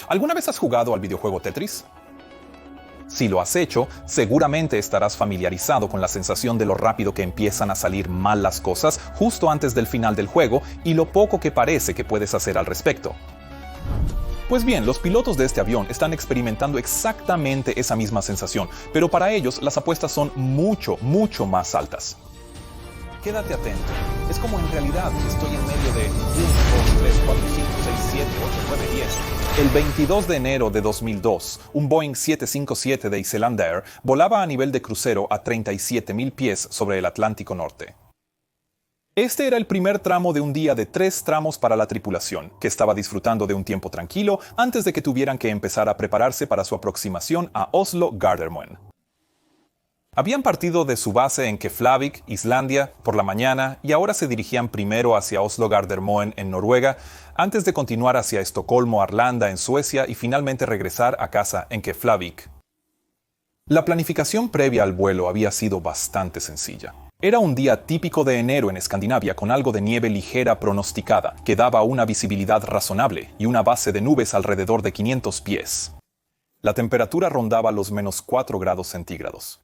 ¿Alguna vez has jugado al videojuego Tetris? Si lo has hecho, seguramente estarás familiarizado con la sensación de lo rápido que empiezan a salir mal las cosas justo antes del final del juego y lo poco que parece que puedes hacer al respecto. Pues bien, los pilotos de este avión están experimentando exactamente esa misma sensación, pero para ellos las apuestas son mucho más altas. Quédate atento, es como en realidad estoy en medio de 1, 2, 3, 4, 5, 6, 7, 8, 9, 10. El 22 de enero de 2002, un Boeing 757 de Icelandair volaba a nivel de crucero a 37.000 pies sobre el Atlántico Norte. Este era el primer tramo de un día de 3 tramos para la tripulación, que estaba disfrutando de un tiempo tranquilo antes de que tuvieran que empezar a prepararse para su aproximación a Oslo-Gardermoen. Habían partido de su base en Keflavik, Islandia, por la mañana y ahora se dirigían primero hacia Oslo-Gardermoen en Noruega, antes de continuar hacia Estocolmo-Arlanda en Suecia y finalmente regresar a casa en Keflavik. La planificación previa al vuelo había sido bastante sencilla. Era un día típico de enero en Escandinavia con algo de nieve ligera pronosticada, que daba una visibilidad razonable y una base de nubes alrededor de 500 pies. La temperatura rondaba los -4 grados centígrados.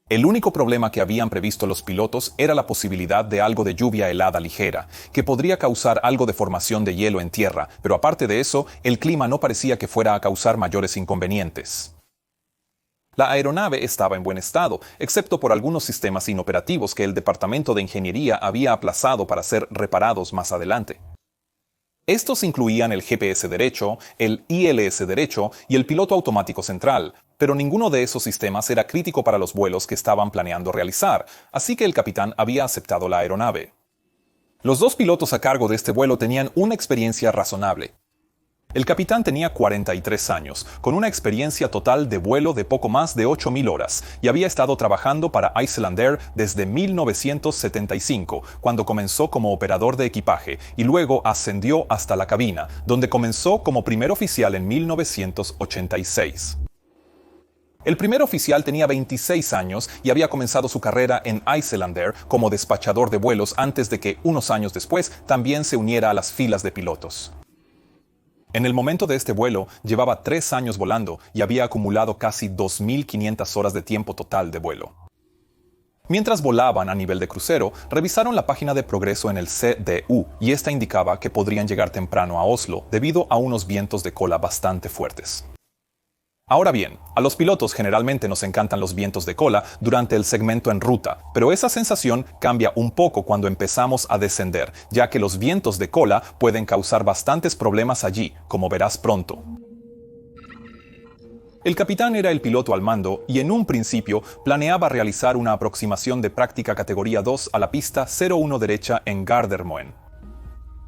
El único problema que habían previsto los pilotos era la posibilidad de algo de lluvia helada ligera, que podría causar algo de formación de hielo en tierra, pero aparte de eso, el clima no parecía que fuera a causar mayores inconvenientes. La aeronave estaba en buen estado, excepto por algunos sistemas inoperativos que el Departamento de Ingeniería había aplazado para ser reparados más adelante. Estos incluían el GPS derecho, el ILS derecho y el piloto automático central, pero ninguno de esos sistemas era crítico para los vuelos que estaban planeando realizar, así que el capitán había aceptado la aeronave. Los 2 pilotos a cargo de este vuelo tenían una experiencia razonable. El capitán tenía 43 años, con una experiencia total de vuelo de poco más de 8.000 horas, y había estado trabajando para Icelandair desde 1975, cuando comenzó como operador de equipaje, y luego ascendió hasta la cabina, donde comenzó como primer oficial en 1986. El primer oficial tenía 26 años y había comenzado su carrera en Icelandair como despachador de vuelos antes de que, unos años después, también se uniera a las filas de pilotos. En el momento de este vuelo, llevaba 3 años volando y había acumulado casi 2.500 horas de tiempo total de vuelo. Mientras volaban a nivel de crucero, revisaron la página de progreso en el CDU y esta indicaba que podrían llegar temprano a Oslo debido a unos vientos de cola bastante fuertes. Ahora bien, a los pilotos generalmente nos encantan los vientos de cola durante el segmento en ruta, pero esa sensación cambia un poco cuando empezamos a descender, ya que los vientos de cola pueden causar bastantes problemas allí, como verás pronto. El capitán era el piloto al mando y en un principio planeaba realizar una aproximación de práctica categoría 2 a la pista 01 derecha en Gardermoen.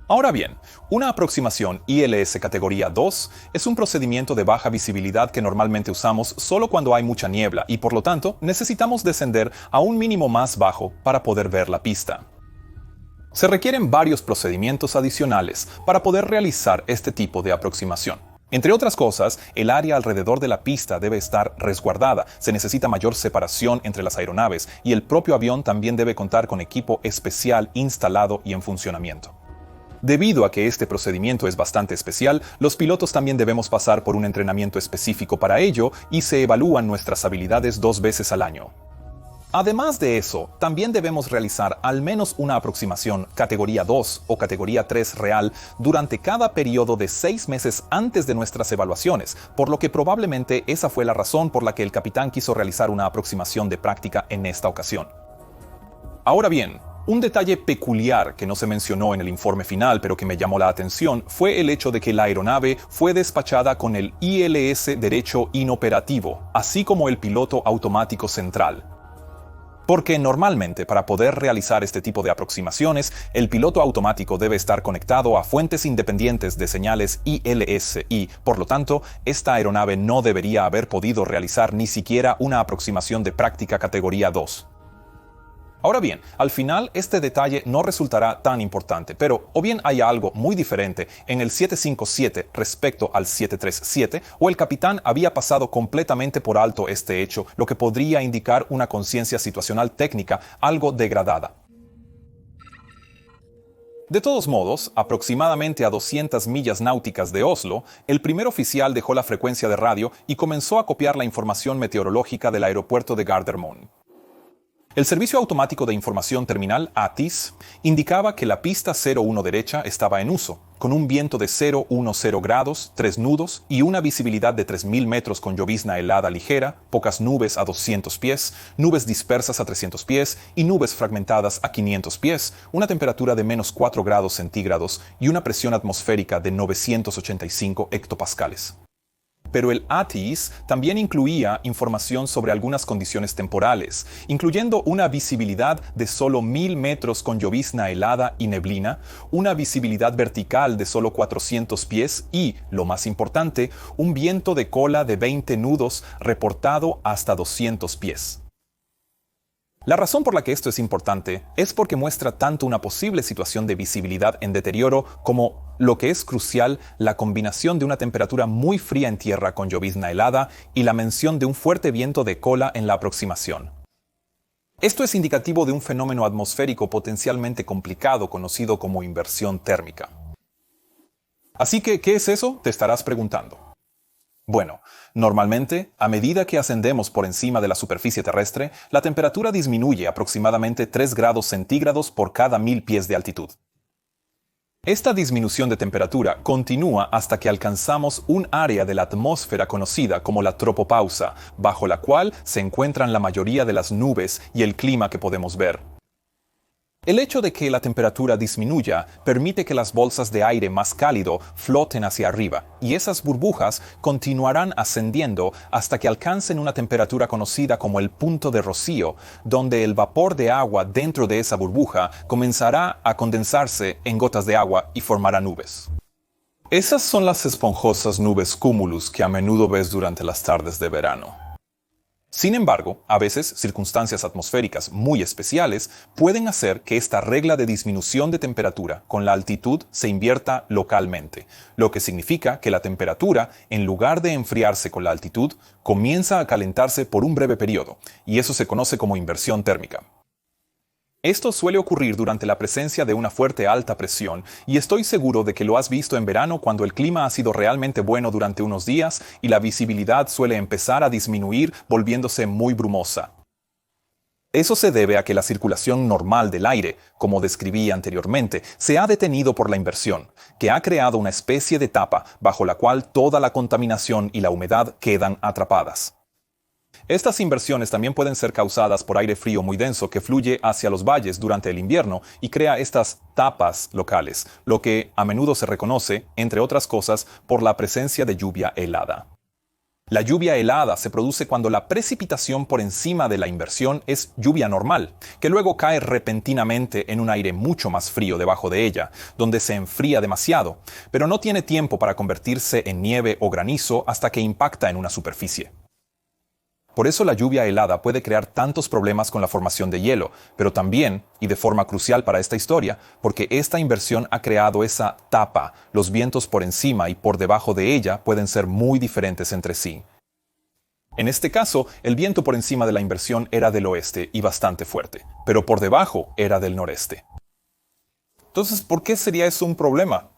Ahora bien, una aproximación ILS categoría 2 es un procedimiento de baja visibilidad que normalmente usamos solo cuando hay mucha niebla y por lo tanto necesitamos descender a un mínimo más bajo para poder ver la pista. Se requieren varios procedimientos adicionales para poder realizar este tipo de aproximación. Entre otras cosas, el área alrededor de la pista debe estar resguardada, se necesita mayor separación entre las aeronaves y el propio avión también debe contar con equipo especial instalado y en funcionamiento. Debido a que este procedimiento es bastante especial, los pilotos también debemos pasar por un entrenamiento específico para ello y se evalúan nuestras habilidades 2 veces al año. Además de eso, también debemos realizar al menos una aproximación categoría 2 o categoría 3 real durante cada periodo de 6 meses antes de nuestras evaluaciones, por lo que probablemente esa fue la razón por la que el capitán quiso realizar una aproximación de práctica en esta ocasión. Ahora bien, un detalle peculiar que no se mencionó en el informe final pero que me llamó la atención fue el hecho de que la aeronave fue despachada con el ILS derecho inoperativo, así como el piloto automático central. Porque normalmente para poder realizar este tipo de aproximaciones, el piloto automático debe estar conectado a fuentes independientes de señales ILS y, por lo tanto, esta aeronave no debería haber podido realizar ni siquiera una aproximación de práctica categoría 2. Ahora bien, al final este detalle no resultará tan importante, pero o bien hay algo muy diferente en el 757 respecto al 737, o el capitán había pasado completamente por alto este hecho, lo que podría indicar una conciencia situacional técnica algo degradada. De todos modos, aproximadamente a 200 millas náuticas de Oslo, el primer oficial dejó la frecuencia de radio y comenzó a copiar la información meteorológica del aeropuerto de Gardermoen. El Servicio Automático de Información Terminal, ATIS, indicaba que la pista 01 derecha estaba en uso, con un viento de 010 grados, 3 nudos y una visibilidad de 3.000 metros con llovizna helada ligera, pocas nubes a 200 pies, nubes dispersas a 300 pies y nubes fragmentadas a 500 pies, una temperatura de menos 4 grados centígrados y una presión atmosférica de 985 hectopascales. Pero el ATIS también incluía información sobre algunas condiciones temporales, incluyendo una visibilidad de solo 1.000 metros con llovizna helada y neblina, una visibilidad vertical de solo 400 pies y, lo más importante, un viento de cola de 20 nudos reportado hasta 200 pies. La razón por la que esto es importante es porque muestra tanto una posible situación de visibilidad en deterioro como, lo que es crucial, la combinación de una temperatura muy fría en tierra con llovizna helada y la mención de un fuerte viento de cola en la aproximación. Esto es indicativo de un fenómeno atmosférico potencialmente complicado conocido como inversión térmica. Así que, ¿qué es eso? Te estarás preguntando. Bueno, normalmente, a medida que ascendemos por encima de la superficie terrestre, la temperatura disminuye aproximadamente 3 grados centígrados por cada 1.000 pies de altitud. Esta disminución de temperatura continúa hasta que alcanzamos un área de la atmósfera conocida como la tropopausa, bajo la cual se encuentran la mayoría de las nubes y el clima que podemos ver. El hecho de que la temperatura disminuya permite que las bolsas de aire más cálido floten hacia arriba, y esas burbujas continuarán ascendiendo hasta que alcancen una temperatura conocida como el punto de rocío, donde el vapor de agua dentro de esa burbuja comenzará a condensarse en gotas de agua y formará nubes. Esas son las esponjosas nubes cumulus que a menudo ves durante las tardes de verano. Sin embargo, a veces circunstancias atmosféricas muy especiales pueden hacer que esta regla de disminución de temperatura con la altitud se invierta localmente, lo que significa que la temperatura, en lugar de enfriarse con la altitud, comienza a calentarse por un breve periodo, y eso se conoce como inversión térmica. Esto suele ocurrir durante la presencia de una fuerte alta presión, y estoy seguro de que lo has visto en verano cuando el clima ha sido realmente bueno durante unos días y la visibilidad suele empezar a disminuir volviéndose muy brumosa. Eso se debe a que la circulación normal del aire, como describí anteriormente, se ha detenido por la inversión, que ha creado una especie de tapa bajo la cual toda la contaminación y la humedad quedan atrapadas. Estas inversiones también pueden ser causadas por aire frío muy denso que fluye hacia los valles durante el invierno y crea estas tapas locales, lo que a menudo se reconoce, entre otras cosas, por la presencia de lluvia helada. La lluvia helada se produce cuando la precipitación por encima de la inversión es lluvia normal, que luego cae repentinamente en un aire mucho más frío debajo de ella, donde se enfría demasiado, pero no tiene tiempo para convertirse en nieve o granizo hasta que impacta en una superficie. Por eso la lluvia helada puede crear tantos problemas con la formación de hielo, pero también, y de forma crucial para esta historia, porque esta inversión ha creado esa tapa, los vientos por encima y por debajo de ella pueden ser muy diferentes entre sí. En este caso, el viento por encima de la inversión era del oeste y bastante fuerte, pero por debajo era del noreste. Entonces, ¿por qué sería eso un problema?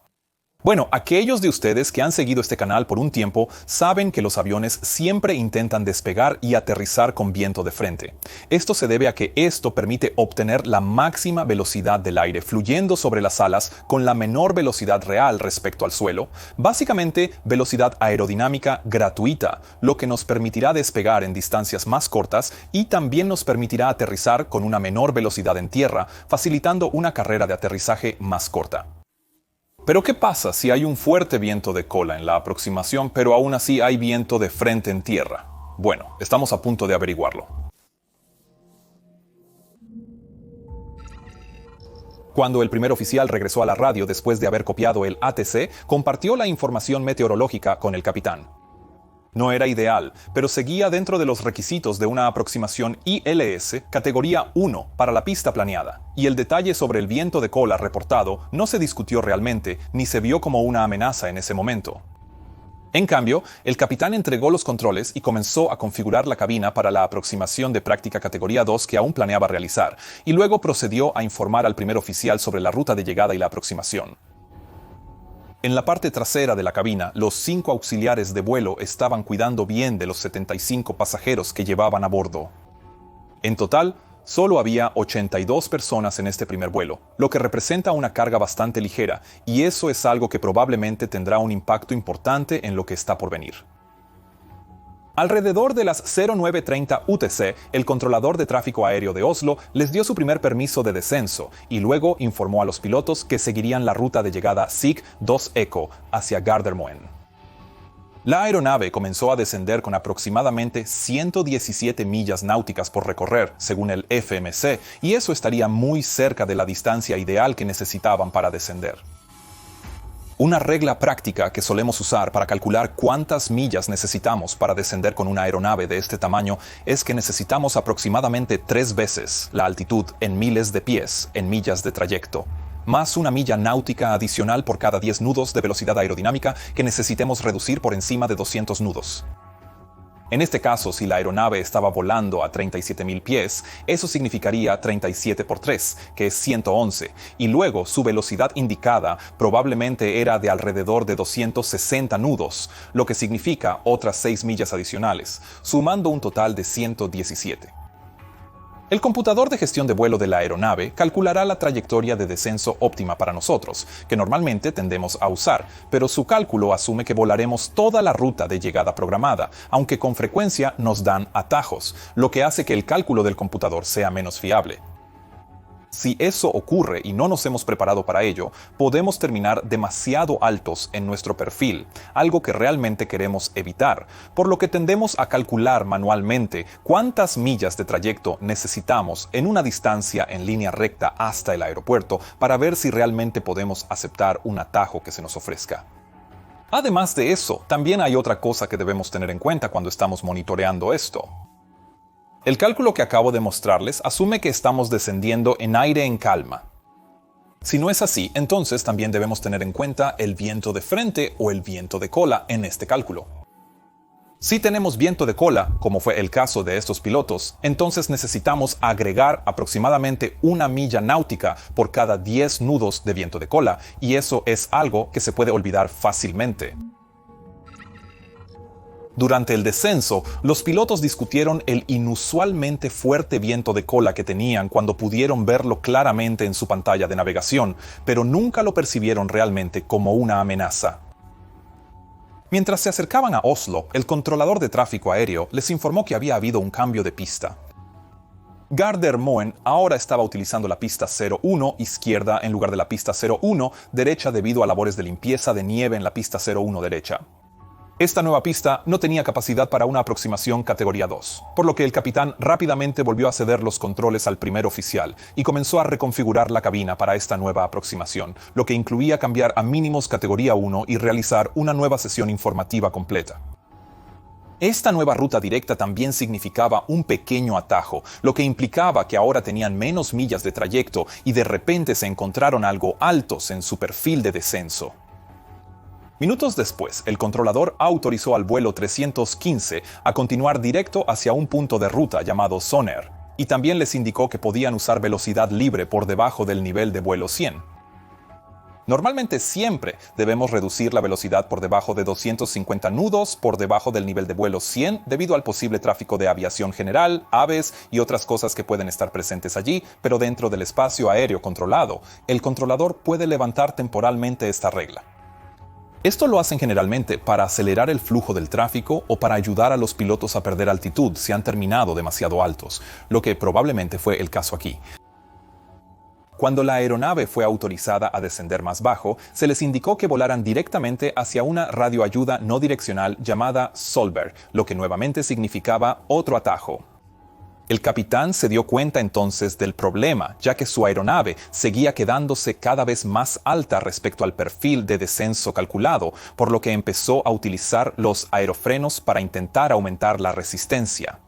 Bueno, aquellos de ustedes que han seguido este canal por un tiempo saben que los aviones siempre intentan despegar y aterrizar con viento de frente. Esto se debe a que esto permite obtener la máxima velocidad del aire fluyendo sobre las alas con la menor velocidad real respecto al suelo, básicamente velocidad aerodinámica gratuita, lo que nos permitirá despegar en distancias más cortas y también nos permitirá aterrizar con una menor velocidad en tierra, facilitando una carrera de aterrizaje más corta. Pero ¿qué pasa si hay un fuerte viento de cola en la aproximación, pero aún así hay viento de frente en tierra? Bueno, estamos a punto de averiguarlo. Cuando el primer oficial regresó a la radio después de haber copiado el ATC, compartió la información meteorológica con el capitán. No era ideal, pero seguía dentro de los requisitos de una aproximación ILS categoría 1 para la pista planeada, y el detalle sobre el viento de cola reportado no se discutió realmente ni se vio como una amenaza en ese momento. En cambio, el capitán entregó los controles y comenzó a configurar la cabina para la aproximación de práctica categoría 2 que aún planeaba realizar, y luego procedió a informar al primer oficial sobre la ruta de llegada y la aproximación. En la parte trasera de la cabina, los 5 auxiliares de vuelo estaban cuidando bien de los 75 pasajeros que llevaban a bordo. En total, solo había 82 personas en este primer vuelo, lo que representa una carga bastante ligera, y eso es algo que probablemente tendrá un impacto importante en lo que está por venir. Alrededor de las 09:30 UTC, el controlador de tráfico aéreo de Oslo les dio su primer permiso de descenso y luego informó a los pilotos que seguirían la ruta de llegada SIG 2 Echo hacia Gardermoen. La aeronave comenzó a descender con aproximadamente 117 millas náuticas por recorrer, según el FMC, y eso estaría muy cerca de la distancia ideal que necesitaban para descender. Una regla práctica que solemos usar para calcular cuántas millas necesitamos para descender con una aeronave de este tamaño es que necesitamos aproximadamente 3 veces la altitud en miles de pies en millas de trayecto, más una milla náutica adicional por cada 10 nudos de velocidad aerodinámica que necesitemos reducir por encima de 200 nudos. En este caso, si la aeronave estaba volando a 37.000 pies, eso significaría 37 por 3, que es 111, y luego su velocidad indicada probablemente era de alrededor de 260 nudos, lo que significa otras 6 millas adicionales, sumando un total de 117. El computador de gestión de vuelo de la aeronave calculará la trayectoria de descenso óptima para nosotros, que normalmente tendemos a usar, pero su cálculo asume que volaremos toda la ruta de llegada programada, aunque con frecuencia nos dan atajos, lo que hace que el cálculo del computador sea menos fiable. Si eso ocurre y no nos hemos preparado para ello, podemos terminar demasiado altos en nuestro perfil, algo que realmente queremos evitar, por lo que tendemos a calcular manualmente cuántas millas de trayecto necesitamos en una distancia en línea recta hasta el aeropuerto para ver si realmente podemos aceptar un atajo que se nos ofrezca. Además de eso, también hay otra cosa que debemos tener en cuenta cuando estamos monitoreando esto. El cálculo que acabo de mostrarles asume que estamos descendiendo en aire en calma. Si no es así, entonces también debemos tener en cuenta el viento de frente o el viento de cola en este cálculo. Si tenemos viento de cola, como fue el caso de estos pilotos, entonces necesitamos agregar aproximadamente 1 milla náutica por cada 10 nudos de viento de cola, y eso es algo que se puede olvidar fácilmente. Durante el descenso, los pilotos discutieron el inusualmente fuerte viento de cola que tenían cuando pudieron verlo claramente en su pantalla de navegación, pero nunca lo percibieron realmente como una amenaza. Mientras se acercaban a Oslo, el controlador de tráfico aéreo les informó que había habido un cambio de pista. Gardermoen ahora estaba utilizando la pista 01 izquierda en lugar de la pista 01 derecha debido a labores de limpieza de nieve en la pista 01 derecha. Esta nueva pista no tenía capacidad para una aproximación categoría 2, por lo que el capitán rápidamente volvió a ceder los controles al primer oficial y comenzó a reconfigurar la cabina para esta nueva aproximación, lo que incluía cambiar a mínimos categoría 1 y realizar una nueva sesión informativa completa. Esta nueva ruta directa también significaba un pequeño atajo, lo que implicaba que ahora tenían menos millas de trayecto y de repente se encontraron algo altos en su perfil de descenso. Minutos después, el controlador autorizó al vuelo 315 a continuar directo hacia un punto de ruta llamado Soner, y también les indicó que podían usar velocidad libre por debajo del nivel de vuelo 100. Normalmente siempre debemos reducir la velocidad por debajo de 250 nudos por debajo del nivel de vuelo 100 debido al posible tráfico de aviación general, aves y otras cosas que pueden estar presentes allí, pero dentro del espacio aéreo controlado, el controlador puede levantar temporalmente esta regla. Esto lo hacen generalmente para acelerar el flujo del tráfico o para ayudar a los pilotos a perder altitud si han terminado demasiado altos, lo que probablemente fue el caso aquí. Cuando la aeronave fue autorizada a descender más bajo, se les indicó que volaran directamente hacia una radioayuda no direccional llamada Solberg, lo que nuevamente significaba otro atajo. El capitán se dio cuenta entonces del problema, ya que su aeronave seguía quedándose cada vez más alta respecto al perfil de descenso calculado, por lo que empezó a utilizar los aerofrenos para intentar aumentar la resistencia.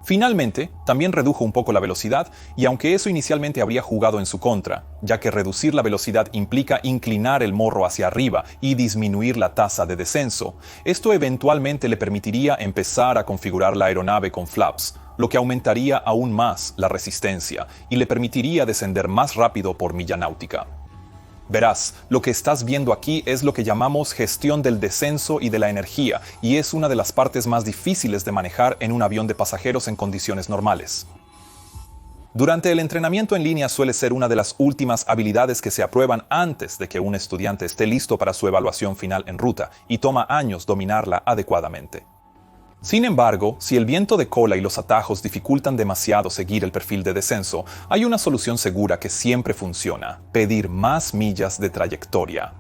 Finalmente, también redujo un poco la velocidad, y aunque eso inicialmente habría jugado en su contra, ya que reducir la velocidad implica inclinar el morro hacia arriba y disminuir la tasa de descenso, esto eventualmente le permitiría empezar a configurar la aeronave con flaps, lo que aumentaría aún más la resistencia y le permitiría descender más rápido por milla náutica. Verás, lo que estás viendo aquí es lo que llamamos gestión del descenso y de la energía, y es una de las partes más difíciles de manejar en un avión de pasajeros en condiciones normales. Durante el entrenamiento en línea suele ser una de las últimas habilidades que se aprueban antes de que un estudiante esté listo para su evaluación final en ruta, y toma años dominarla adecuadamente. Sin embargo, si el viento de cola y los atajos dificultan demasiado seguir el perfil de descenso, hay una solución segura que siempre funciona: pedir más millas de trayectoria.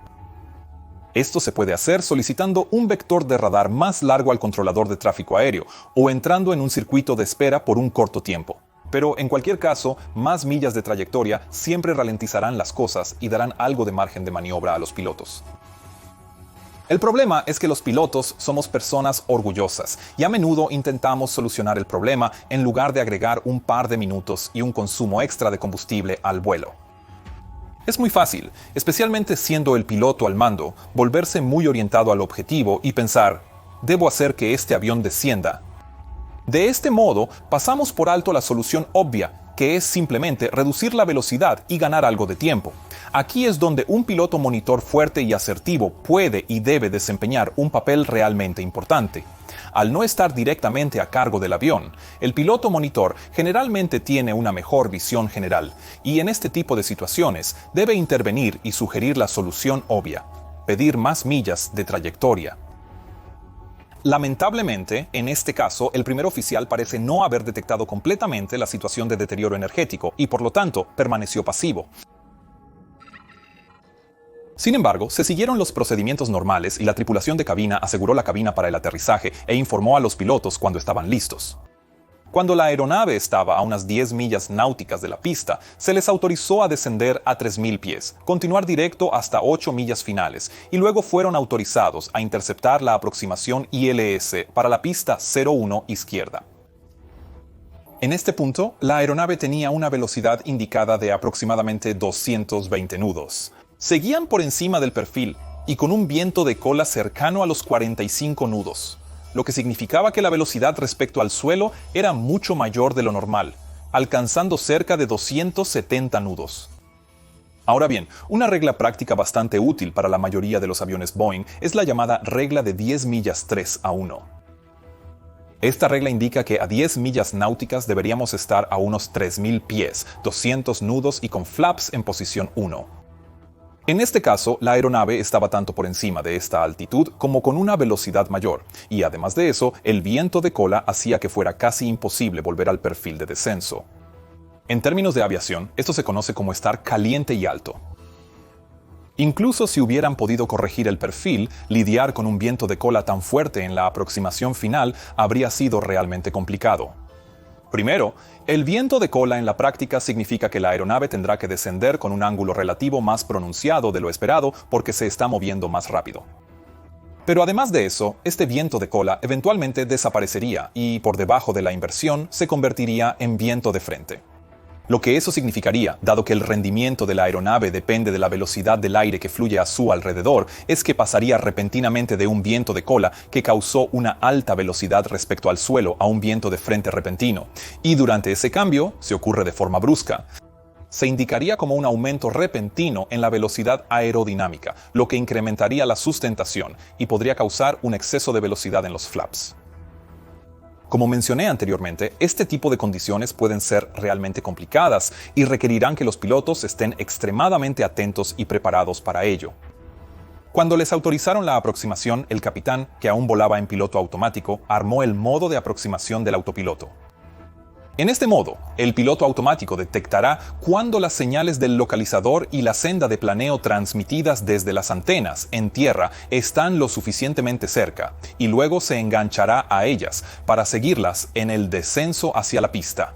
Esto se puede hacer solicitando un vector de radar más largo al controlador de tráfico aéreo o entrando en un circuito de espera por un corto tiempo. Pero en cualquier caso, más millas de trayectoria siempre ralentizarán las cosas y darán algo de margen de maniobra a los pilotos. El problema es que los pilotos somos personas orgullosas y a menudo intentamos solucionar el problema en lugar de agregar un par de minutos y un consumo extra de combustible al vuelo. Es muy fácil, especialmente siendo el piloto al mando, volverse muy orientado al objetivo y pensar: debo hacer que este avión descienda. De este modo, pasamos por alto la solución obvia, que es simplemente reducir la velocidad y ganar algo de tiempo. Aquí es donde un piloto monitor fuerte y asertivo puede y debe desempeñar un papel realmente importante. Al no estar directamente a cargo del avión, el piloto monitor generalmente tiene una mejor visión general, y en este tipo de situaciones debe intervenir y sugerir la solución obvia: pedir más millas de trayectoria. Lamentablemente, en este caso, el primer oficial parece no haber detectado completamente la situación de deterioro energético y, por lo tanto, permaneció pasivo. Sin embargo, se siguieron los procedimientos normales y la tripulación de cabina aseguró la cabina para el aterrizaje e informó a los pilotos cuando estaban listos. Cuando la aeronave estaba a unas 10 millas náuticas de la pista, se les autorizó a descender a 3.000 pies, continuar directo hasta 8 millas finales, y luego fueron autorizados a interceptar la aproximación ILS para la pista 01 izquierda. En este punto, la aeronave tenía una velocidad indicada de aproximadamente 220 nudos. Seguían por encima del perfil y con un viento de cola cercano a los 45 nudos, lo que significaba que la velocidad respecto al suelo era mucho mayor de lo normal, alcanzando cerca de 270 nudos. Ahora bien, una regla práctica bastante útil para la mayoría de los aviones Boeing es la llamada regla de 10 millas 3-1. Esta regla indica que a 10 millas náuticas deberíamos estar a unos 3.000 pies, 200 nudos y con flaps en posición 1. En este caso, la aeronave estaba tanto por encima de esta altitud como con una velocidad mayor, y además de eso, el viento de cola hacía que fuera casi imposible volver al perfil de descenso. En términos de aviación, esto se conoce como estar caliente y alto. Incluso si hubieran podido corregir el perfil, lidiar con un viento de cola tan fuerte en la aproximación final habría sido realmente complicado. Primero, el viento de cola en la práctica significa que la aeronave tendrá que descender con un ángulo relativo más pronunciado de lo esperado porque se está moviendo más rápido. Pero además de eso, este viento de cola eventualmente desaparecería y, por debajo de la inversión, se convertiría en viento de frente. Lo que eso significaría, dado que el rendimiento de la aeronave depende de la velocidad del aire que fluye a su alrededor, es que pasaría repentinamente de un viento de cola que causó una alta velocidad respecto al suelo a un viento de frente repentino. Y durante ese cambio, se ocurre de forma brusca, se indicaría como un aumento repentino en la velocidad aerodinámica, lo que incrementaría la sustentación y podría causar un exceso de velocidad en los flaps. Como mencioné anteriormente, este tipo de condiciones pueden ser realmente complicadas y requerirán que los pilotos estén extremadamente atentos y preparados para ello. Cuando les autorizaron la aproximación, el capitán, que aún volaba en piloto automático, armó el modo de aproximación del autopiloto. En este modo, el piloto automático detectará cuándo las señales del localizador y la senda de planeo transmitidas desde las antenas en tierra están lo suficientemente cerca, y luego se enganchará a ellas para seguirlas en el descenso hacia la pista.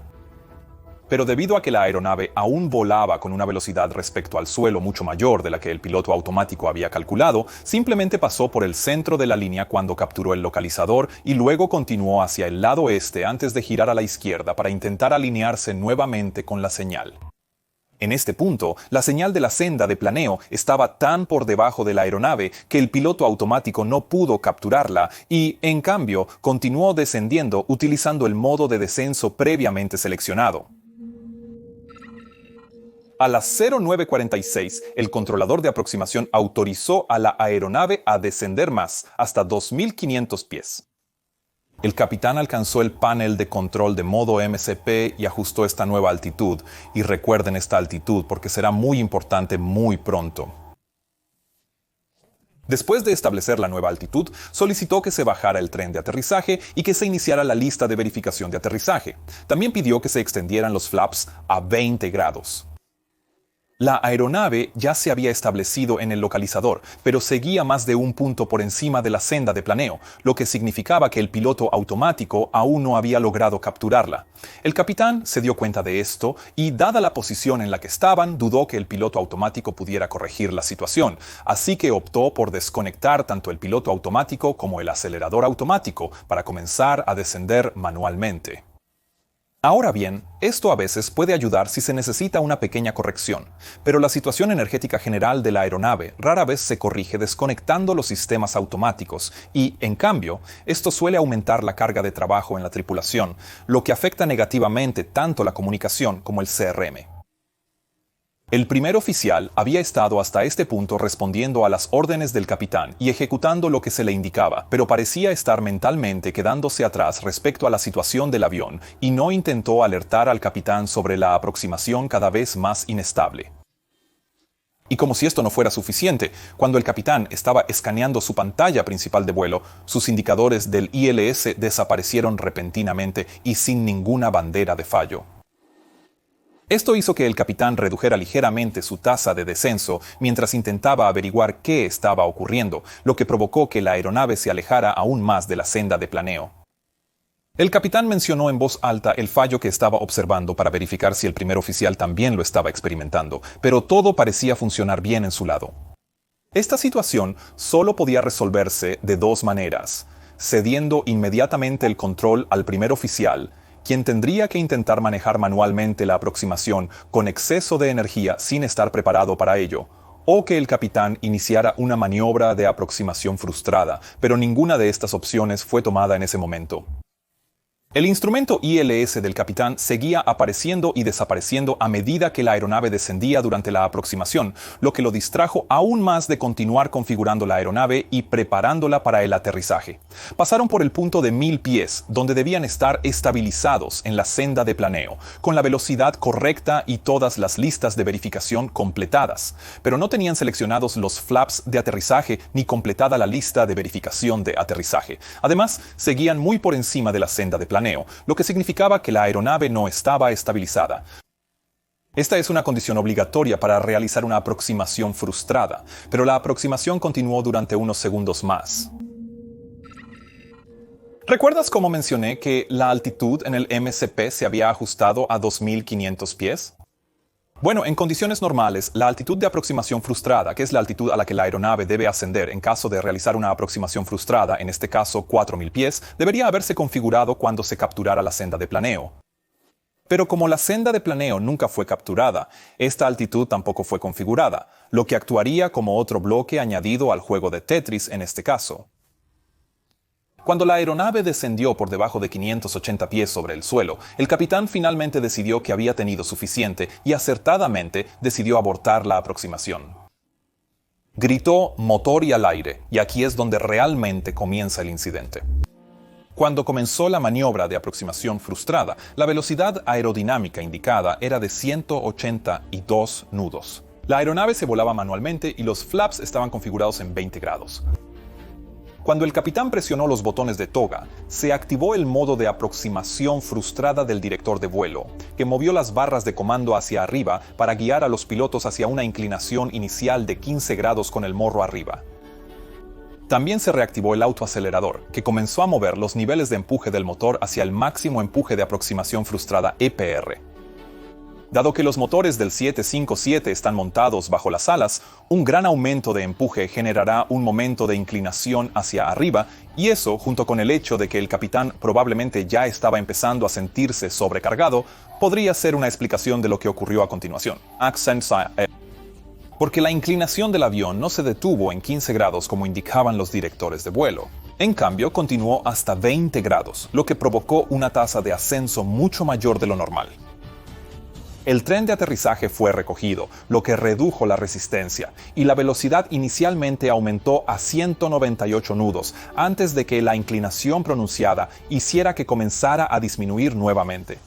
Pero debido a que la aeronave aún volaba con una velocidad respecto al suelo mucho mayor de la que el piloto automático había calculado, simplemente pasó por el centro de la línea cuando capturó el localizador y luego continuó hacia el lado este antes de girar a la izquierda para intentar alinearse nuevamente con la señal. En este punto, la señal de la senda de planeo estaba tan por debajo de la aeronave que el piloto automático no pudo capturarla y, en cambio, continuó descendiendo utilizando el modo de descenso previamente seleccionado. A las 09:46, el controlador de aproximación autorizó a la aeronave a descender más, hasta 2.500 pies. El capitán alcanzó el panel de control de modo MCP y ajustó esta nueva altitud. Y recuerden esta altitud porque será muy importante muy pronto. Después de establecer la nueva altitud, solicitó que se bajara el tren de aterrizaje y que se iniciara la lista de verificación de aterrizaje. También pidió que se extendieran los flaps a 20 grados. La aeronave ya se había establecido en el localizador, pero seguía más de un punto por encima de la senda de planeo, lo que significaba que el piloto automático aún no había logrado capturarla. El capitán se dio cuenta de esto y, dada la posición en la que estaban, dudó que el piloto automático pudiera corregir la situación, así que optó por desconectar tanto el piloto automático como el acelerador automático para comenzar a descender manualmente. Ahora bien, esto a veces puede ayudar si se necesita una pequeña corrección, pero la situación energética general de la aeronave rara vez se corrige desconectando los sistemas automáticos y, en cambio, esto suele aumentar la carga de trabajo en la tripulación, lo que afecta negativamente tanto la comunicación como el CRM. El primer oficial había estado hasta este punto respondiendo a las órdenes del capitán y ejecutando lo que se le indicaba, pero parecía estar mentalmente quedándose atrás respecto a la situación del avión y no intentó alertar al capitán sobre la aproximación cada vez más inestable. Y como si esto no fuera suficiente, cuando el capitán estaba escaneando su pantalla principal de vuelo, sus indicadores del ILS desaparecieron repentinamente y sin ninguna bandera de fallo. Esto hizo que el capitán redujera ligeramente su tasa de descenso mientras intentaba averiguar qué estaba ocurriendo, lo que provocó que la aeronave se alejara aún más de la senda de planeo. El capitán mencionó en voz alta el fallo que estaba observando para verificar si el primer oficial también lo estaba experimentando, pero todo parecía funcionar bien en su lado. Esta situación solo podía resolverse de dos maneras: cediendo inmediatamente el control al primer oficial, quien tendría que intentar manejar manualmente la aproximación con exceso de energía sin estar preparado para ello, o que el capitán iniciara una maniobra de aproximación frustrada, pero ninguna de estas opciones fue tomada en ese momento. El instrumento ILS del capitán seguía apareciendo y desapareciendo a medida que la aeronave descendía durante la aproximación, lo que lo distrajo aún más de continuar configurando la aeronave y preparándola para el aterrizaje. Pasaron por el punto de 1000 pies, donde debían estar estabilizados en la senda de planeo, con la velocidad correcta y todas las listas de verificación completadas, pero no tenían seleccionados los flaps de aterrizaje ni completada la lista de verificación de aterrizaje. Además, seguían muy por encima de la senda de planeo, lo que significaba que la aeronave no estaba estabilizada. Esta es una condición obligatoria para realizar una aproximación frustrada, pero la aproximación continuó durante unos segundos más. ¿Recuerdas cómo mencioné que la altitud en el MCP se había ajustado a 2.500 pies? Bueno, en condiciones normales, la altitud de aproximación frustrada, que es la altitud a la que la aeronave debe ascender en caso de realizar una aproximación frustrada, en este caso 4.000 pies, debería haberse configurado cuando se capturara la senda de planeo. Pero como la senda de planeo nunca fue capturada, esta altitud tampoco fue configurada, lo que actuaría como otro bloque añadido al juego de Tetris en este caso. Cuando la aeronave descendió por debajo de 580 pies sobre el suelo, el capitán finalmente decidió que había tenido suficiente y acertadamente decidió abortar la aproximación. Gritó motor y al aire, y aquí es donde realmente comienza el incidente. Cuando comenzó la maniobra de aproximación frustrada, la velocidad aerodinámica indicada era de 182 nudos. La aeronave se volaba manualmente y los flaps estaban configurados en 20 grados. Cuando el capitán presionó los botones de toga, se activó el modo de aproximación frustrada del director de vuelo, que movió las barras de comando hacia arriba para guiar a los pilotos hacia una inclinación inicial de 15 grados con el morro arriba. También se reactivó el autoacelerador, que comenzó a mover los niveles de empuje del motor hacia el máximo empuje de aproximación frustrada EPR. Dado que los motores del 757 están montados bajo las alas, un gran aumento de empuje generará un momento de inclinación hacia arriba, y eso, junto con el hecho de que el capitán probablemente ya estaba empezando a sentirse sobrecargado, podría ser una explicación de lo que ocurrió a continuación. Porque la inclinación del avión no se detuvo en 15 grados como indicaban los directores de vuelo. En cambio, continuó hasta 20 grados, lo que provocó una tasa de ascenso mucho mayor de lo normal. El tren de aterrizaje fue recogido, lo que redujo la resistencia, y la velocidad inicialmente aumentó a 198 nudos, antes de que la inclinación pronunciada hiciera que comenzara a disminuir nuevamente.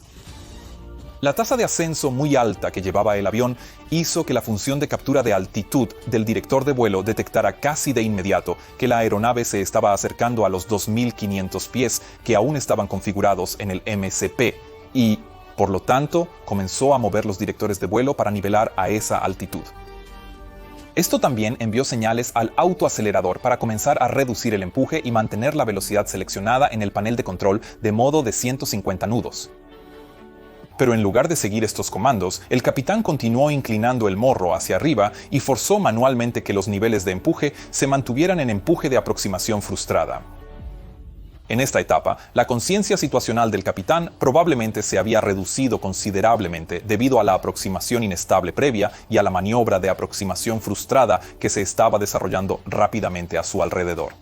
La tasa de ascenso muy alta que llevaba el avión hizo que la función de captura de altitud del director de vuelo detectara casi de inmediato que la aeronave se estaba acercando a los 2.500 pies que aún estaban configurados en el MCP, y, por lo tanto, comenzó a mover los directores de vuelo para nivelar a esa altitud. Esto también envió señales al autoacelerador para comenzar a reducir el empuje y mantener la velocidad seleccionada en el panel de control de modo de 150 nudos. Pero en lugar de seguir estos comandos, el capitán continuó inclinando el morro hacia arriba y forzó manualmente que los niveles de empuje se mantuvieran en empuje de aproximación frustrada. En esta etapa, la conciencia situacional del capitán probablemente se había reducido considerablemente debido a la aproximación inestable previa y a la maniobra de aproximación frustrada que se estaba desarrollando rápidamente a su alrededor.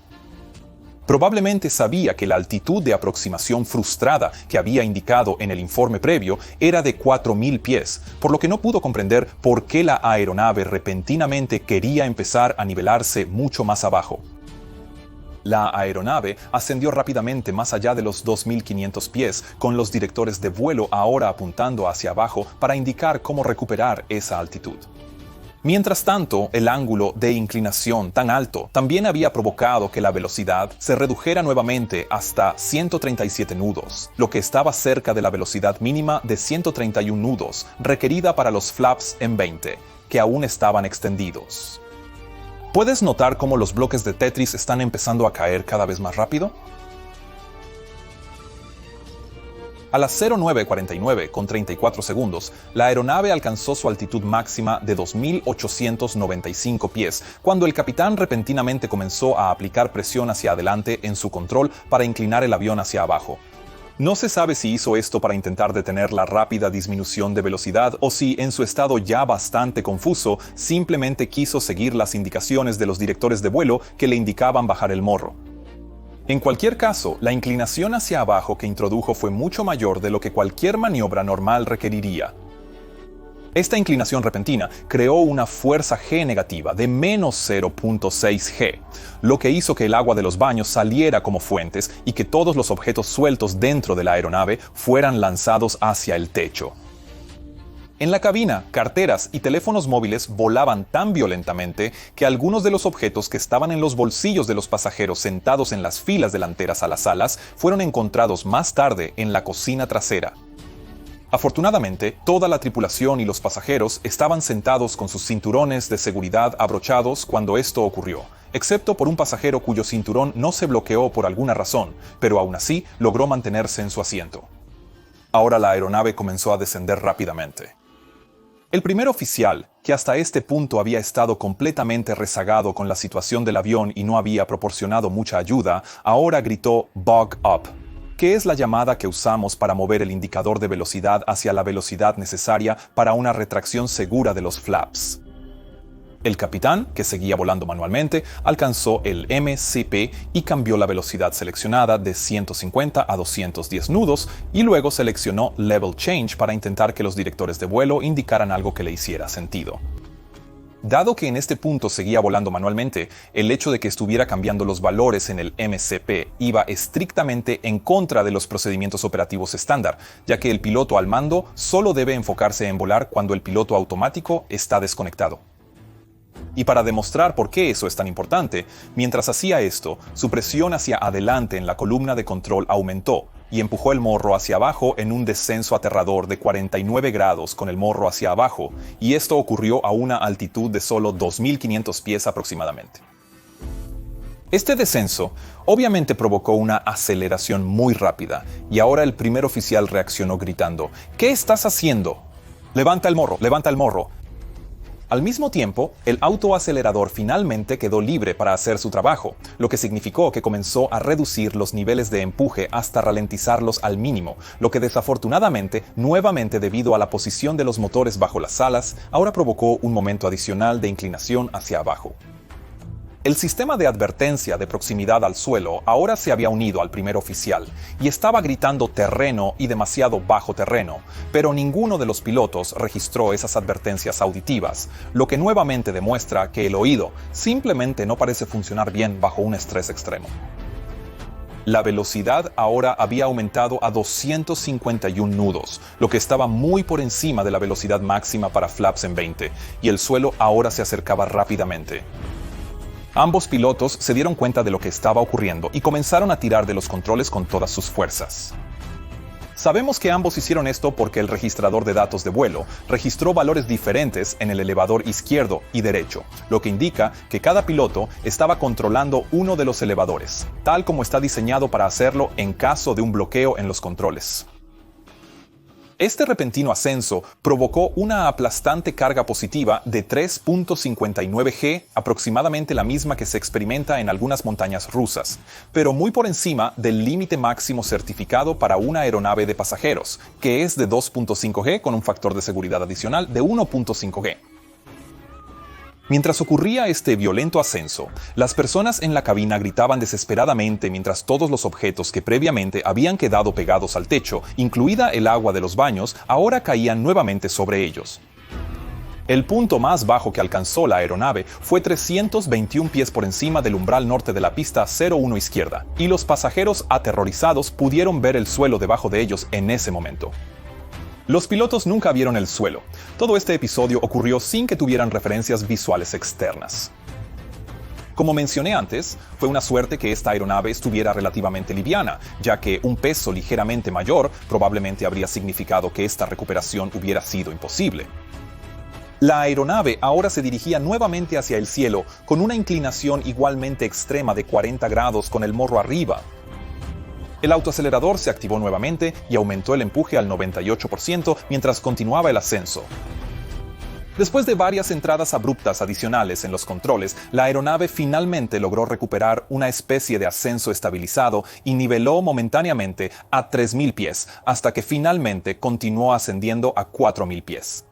Probablemente sabía que la altitud de aproximación frustrada que había indicado en el informe previo era de 4.000 pies, por lo que no pudo comprender por qué la aeronave repentinamente quería empezar a nivelarse mucho más abajo. La aeronave ascendió rápidamente más allá de los 2.500 pies, con los directores de vuelo ahora apuntando hacia abajo para indicar cómo recuperar esa altitud. Mientras tanto, el ángulo de inclinación tan alto también había provocado que la velocidad se redujera nuevamente hasta 137 nudos, lo que estaba cerca de la velocidad mínima de 131 nudos requerida para los flaps en 20, que aún estaban extendidos. ¿Puedes notar cómo los bloques de Tetris están empezando a caer cada vez más rápido? A las 09:49 con 34 segundos, la aeronave alcanzó su altitud máxima de 2.895 pies, cuando el capitán repentinamente comenzó a aplicar presión hacia adelante en su control para inclinar el avión hacia abajo. No se sabe si hizo esto para intentar detener la rápida disminución de velocidad o si, en su estado ya bastante confuso, simplemente quiso seguir las indicaciones de los directores de vuelo que le indicaban bajar el morro. En cualquier caso, la inclinación hacia abajo que introdujo fue mucho mayor de lo que cualquier maniobra normal requeriría. Esta inclinación repentina creó una fuerza G negativa de menos 0.6 G, lo que hizo que el agua de los baños saliera como fuentes y que todos los objetos sueltos dentro de la aeronave fueran lanzados hacia el techo. En la cabina, carteras y teléfonos móviles volaban tan violentamente que algunos de los objetos que estaban en los bolsillos de los pasajeros sentados en las filas delanteras a las alas fueron encontrados más tarde en la cocina trasera. Afortunadamente, toda la tripulación y los pasajeros estaban sentados con sus cinturones de seguridad abrochados cuando esto ocurrió, excepto por un pasajero cuyo cinturón no se bloqueó por alguna razón, pero aún así logró mantenerse en su asiento. Ahora la aeronave comenzó a descender rápidamente. El primer oficial, que hasta este punto había estado completamente rezagado con la situación del avión y no había proporcionado mucha ayuda, ahora gritó "Bug up", que es la llamada que usamos para mover el indicador de velocidad hacia la velocidad necesaria para una retracción segura de los flaps. El capitán, que seguía volando manualmente, alcanzó el MCP y cambió la velocidad seleccionada de 150 a 210 nudos y luego seleccionó Level Change para intentar que los directores de vuelo indicaran algo que le hiciera sentido. Dado que en este punto seguía volando manualmente, el hecho de que estuviera cambiando los valores en el MCP iba estrictamente en contra de los procedimientos operativos estándar, ya que el piloto al mando solo debe enfocarse en volar cuando el piloto automático está desconectado. Y para demostrar por qué eso es tan importante, mientras hacía esto, su presión hacia adelante en la columna de control aumentó y empujó el morro hacia abajo en un descenso aterrador de 49 grados con el morro hacia abajo, y esto ocurrió a una altitud de solo 2.500 pies aproximadamente. Este descenso obviamente provocó una aceleración muy rápida, y ahora el primer oficial reaccionó gritando: "¿Qué estás haciendo?". Levanta el morro, levanta el morro. Al mismo tiempo, el autoacelerador finalmente quedó libre para hacer su trabajo, lo que significó que comenzó a reducir los niveles de empuje hasta ralentizarlos al mínimo, lo que desafortunadamente, nuevamente debido a la posición de los motores bajo las alas, ahora provocó un momento adicional de inclinación hacia abajo. El sistema de advertencia de proximidad al suelo ahora se había unido al primer oficial y estaba gritando terreno y demasiado bajo terreno, pero ninguno de los pilotos registró esas advertencias auditivas, lo que nuevamente demuestra que el oído simplemente no parece funcionar bien bajo un estrés extremo. La velocidad ahora había aumentado a 251 nudos, lo que estaba muy por encima de la velocidad máxima para flaps en 20, y el suelo ahora se acercaba rápidamente. Ambos pilotos se dieron cuenta de lo que estaba ocurriendo y comenzaron a tirar de los controles con todas sus fuerzas. Sabemos que ambos hicieron esto porque el registrador de datos de vuelo registró valores diferentes en el elevador izquierdo y derecho, lo que indica que cada piloto estaba controlando uno de los elevadores, tal como está diseñado para hacerlo en caso de un bloqueo en los controles. Este repentino ascenso provocó una aplastante carga positiva de 3.59 G, aproximadamente la misma que se experimenta en algunas montañas rusas, pero muy por encima del límite máximo certificado para una aeronave de pasajeros, que es de 2.5 G con un factor de seguridad adicional de 1.5 G. Mientras ocurría este violento ascenso, las personas en la cabina gritaban desesperadamente mientras todos los objetos que previamente habían quedado pegados al techo, incluida el agua de los baños, ahora caían nuevamente sobre ellos. El punto más bajo que alcanzó la aeronave fue 321 pies por encima del umbral norte de la pista 01 izquierda, y los pasajeros aterrorizados pudieron ver el suelo debajo de ellos en ese momento. Los pilotos nunca vieron el suelo. Todo este episodio ocurrió sin que tuvieran referencias visuales externas. Como mencioné antes, fue una suerte que esta aeronave estuviera relativamente liviana, ya que un peso ligeramente mayor probablemente habría significado que esta recuperación hubiera sido imposible. La aeronave ahora se dirigía nuevamente hacia el cielo, con una inclinación igualmente extrema de 40 grados con el morro arriba. El autoacelerador se activó nuevamente y aumentó el empuje al 98% mientras continuaba el ascenso. Después de varias entradas abruptas adicionales en los controles, la aeronave finalmente logró recuperar una especie de ascenso estabilizado y niveló momentáneamente a 3.000 pies, hasta que finalmente continuó ascendiendo a 4.000 pies.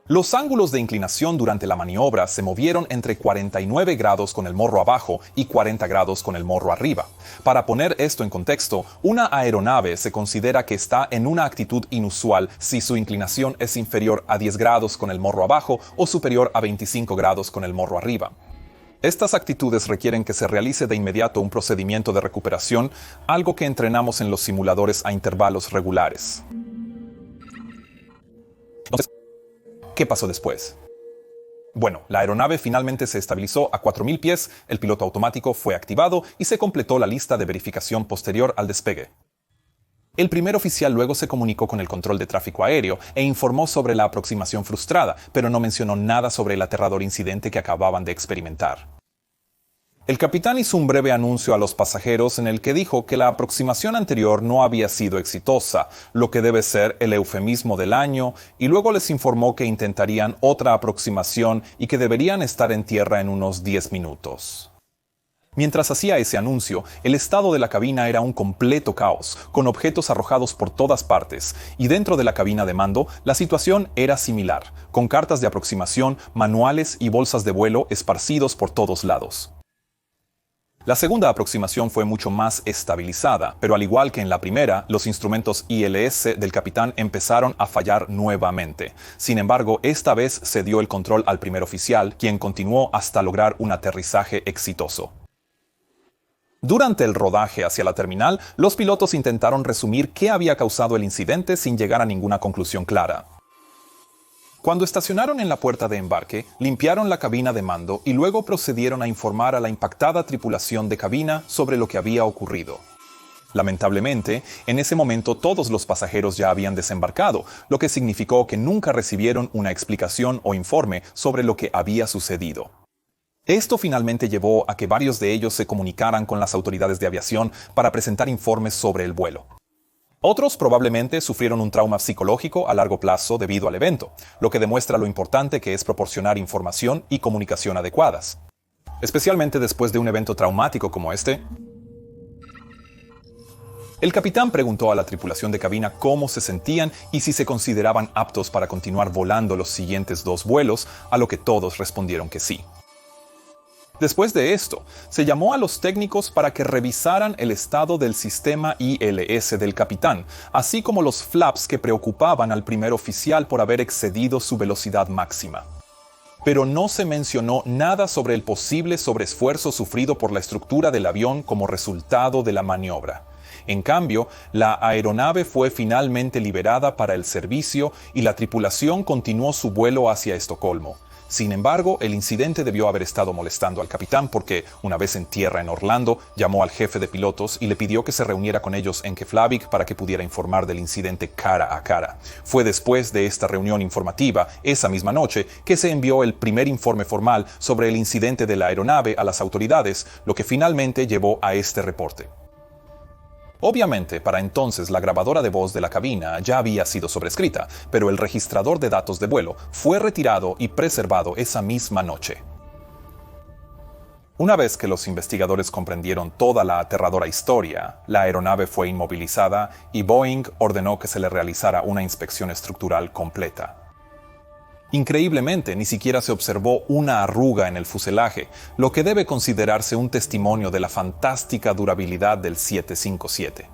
Los ángulos de inclinación durante la maniobra se movieron entre 49 grados con el morro abajo y 40 grados con el morro arriba. Para poner esto en contexto, una aeronave se considera que está en una actitud inusual si su inclinación es inferior a 10 grados con el morro abajo o superior a 25 grados con el morro arriba. Estas actitudes requieren que se realice de inmediato un procedimiento de recuperación, algo que entrenamos en los simuladores a intervalos regulares. Entonces, ¿qué pasó después? Bueno, la aeronave finalmente se estabilizó a 4.000 pies, el piloto automático fue activado y se completó la lista de verificación posterior al despegue. El primer oficial luego se comunicó con el control de tráfico aéreo e informó sobre la aproximación frustrada, pero no mencionó nada sobre el aterrador incidente que acababan de experimentar. El capitán hizo un breve anuncio a los pasajeros en el que dijo que la aproximación anterior no había sido exitosa, lo que debe ser el eufemismo del año, y luego les informó que intentarían otra aproximación y que deberían estar en tierra en unos 10 minutos. Mientras hacía ese anuncio, el estado de la cabina era un completo caos, con objetos arrojados por todas partes, y dentro de la cabina de mando, la situación era similar, con cartas de aproximación, manuales y bolsas de vuelo esparcidos por todos lados. La segunda aproximación fue mucho más estabilizada, pero al igual que en la primera, los instrumentos ILS del capitán empezaron a fallar nuevamente. Sin embargo, esta vez se dio el control al primer oficial, quien continuó hasta lograr un aterrizaje exitoso. Durante el rodaje hacia la terminal, los pilotos intentaron resumir qué había causado el incidente sin llegar a ninguna conclusión clara. Cuando estacionaron en la puerta de embarque, limpiaron la cabina de mando y luego procedieron a informar a la impactada tripulación de cabina sobre lo que había ocurrido. Lamentablemente, en ese momento todos los pasajeros ya habían desembarcado, lo que significó que nunca recibieron una explicación o informe sobre lo que había sucedido. Esto finalmente llevó a que varios de ellos se comunicaran con las autoridades de aviación para presentar informes sobre el vuelo. Otros probablemente sufrieron un trauma psicológico a largo plazo debido al evento, lo que demuestra lo importante que es proporcionar información y comunicación adecuadas. Especialmente después de un evento traumático como este. El capitán preguntó a la tripulación de cabina cómo se sentían y si se consideraban aptos para continuar volando los siguientes 2 vuelos, a lo que todos respondieron que sí. Después de esto, se llamó a los técnicos para que revisaran el estado del sistema ILS del capitán, así como los flaps que preocupaban al primer oficial por haber excedido su velocidad máxima. Pero no se mencionó nada sobre el posible sobreesfuerzo sufrido por la estructura del avión como resultado de la maniobra. En cambio, la aeronave fue finalmente liberada para el servicio y la tripulación continuó su vuelo hacia Estocolmo. Sin embargo, el incidente debió haber estado molestando al capitán porque, una vez en tierra en Orlando, llamó al jefe de pilotos y le pidió que se reuniera con ellos en Keflavik para que pudiera informar del incidente cara a cara. Fue después de esta reunión informativa, esa misma noche, que se envió el primer informe formal sobre el incidente de la aeronave a las autoridades, lo que finalmente llevó a este reporte. Obviamente, para entonces la grabadora de voz de la cabina ya había sido sobrescrita, pero el registrador de datos de vuelo fue retirado y preservado esa misma noche. Una vez que los investigadores comprendieron toda la aterradora historia, la aeronave fue inmovilizada y Boeing ordenó que se le realizara una inspección estructural completa. Increíblemente, ni siquiera se observó una arruga en el fuselaje, lo que debe considerarse un testimonio de la fantástica durabilidad del 757.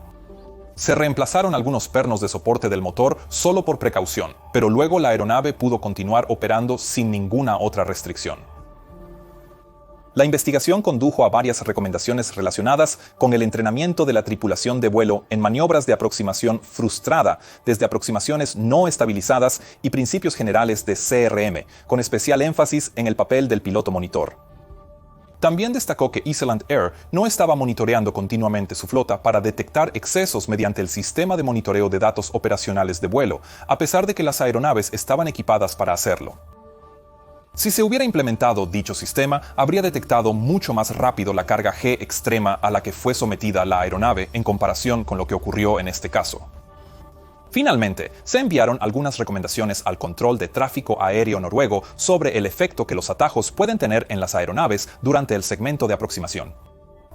Se reemplazaron algunos pernos de soporte del motor solo por precaución, pero luego la aeronave pudo continuar operando sin ninguna otra restricción. La investigación condujo a varias recomendaciones relacionadas con el entrenamiento de la tripulación de vuelo en maniobras de aproximación frustrada, desde aproximaciones no estabilizadas y principios generales de CRM, con especial énfasis en el papel del piloto monitor. También destacó que Island Air no estaba monitoreando continuamente su flota para detectar excesos mediante el sistema de monitoreo de datos operacionales de vuelo, a pesar de que las aeronaves estaban equipadas para hacerlo. Si se hubiera implementado dicho sistema, habría detectado mucho más rápido la carga G extrema a la que fue sometida la aeronave en comparación con lo que ocurrió en este caso. Finalmente, se enviaron algunas recomendaciones al control de tráfico aéreo noruego sobre el efecto que los atajos pueden tener en las aeronaves durante el segmento de aproximación.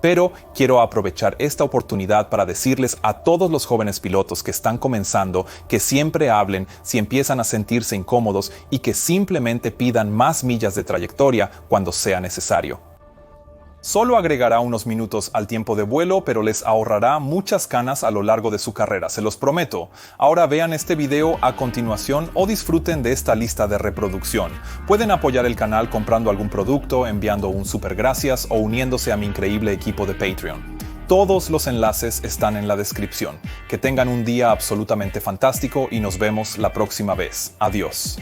Pero quiero aprovechar esta oportunidad para decirles a todos los jóvenes pilotos que están comenzando que siempre hablen si empiezan a sentirse incómodos y que simplemente pidan más millas de trayectoria cuando sea necesario. Solo agregará unos minutos al tiempo de vuelo, pero les ahorrará muchas canas a lo largo de su carrera, se los prometo. Ahora vean este video a continuación o disfruten de esta lista de reproducción. Pueden apoyar el canal comprando algún producto, enviando un super gracias o uniéndose a mi increíble equipo de Patreon. Todos los enlaces están en la descripción. Que tengan un día absolutamente fantástico y nos vemos la próxima vez. Adiós.